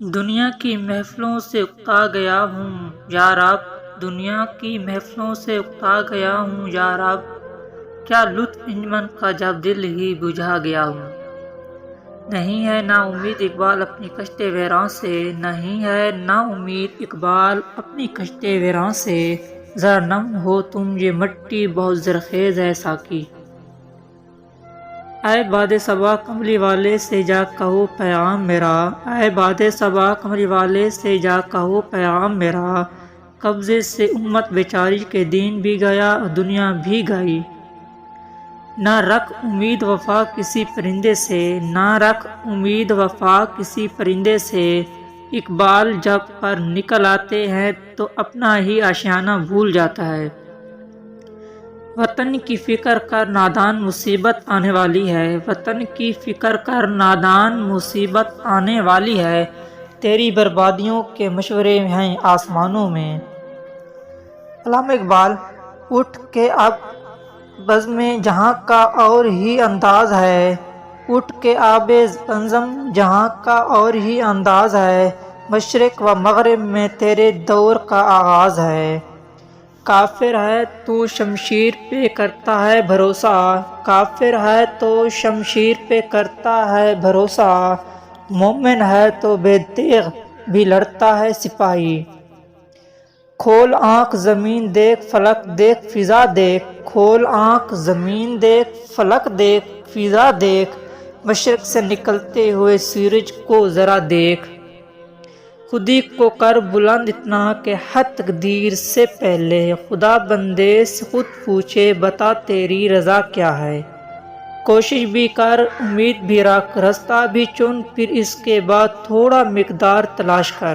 دنیا کی محفلوں سے اکتا گیا ہوں یا رب، دنیا کی محفلوں سے اکتا گیا ہوں یا رب، کیا لطف انجمن کا جب دل ہی بجھا گیا ہوں۔ نہیں ہے نا امید اقبال اپنی کشت ویراں سے، نہیں ہے نا امید اقبال اپنی کشت ویراں سے، ذرا نم ہو تم یہ مٹی بہت زرخیز ہے ساقی۔ اے باد صبا کملی والے سے جا کہو پیغام میرا، اے باد صبا کملی والے سے جا کہو پیغام میرا، قبضے سے امت بیچاری کے دین بھی گیا دنیا بھی گئی۔ نہ رکھ امید وفا کسی پرندے سے، نہ رکھ امید وفا کسی پرندے سے، اقبال جب پر نکل آتے ہیں تو اپنا ہی آشیانہ بھول جاتا ہے۔ وطن کی فکر کر نادان مصیبت آنے والی ہے، وطن کی فکر کر نادان مصیبت آنے والی ہے، تیری بربادیوں کے مشورے ہیں آسمانوں میں۔ علامہ اقبال اٹھ کے اب بزم جہاں کا اور ہی انداز ہے، اٹھ کے آب بزم جہاں کا اور ہی انداز ہے، مشرق و مغرب میں تیرے دور کا آغاز ہے۔ کافر ہے تو شمشیر پہ کرتا ہے بھروسہ، کافر ہے تو شمشیر پہ کرتا ہے بھروسہ، مومن ہے تو بے تیغ بھی لڑتا ہے سپاہی۔ کھول آنکھ زمین دیکھ فلک دیکھ فضا دیکھ، کھول آنکھ زمین دیکھ فلک دیکھ فضا دیکھ، مشرق سے نکلتے ہوئے سورج کو ذرا دیکھ۔ خودی کو کر بلند اتنا کہ ہر تقدیر سے پہلے خدا بندے سے خود پوچھے بتا تیری رضا کیا ہے۔ کوشش بھی کر امید بھی رکھ، رستہ بھی چن پھر اس کے بعد تھوڑا مقدار تلاش کر۔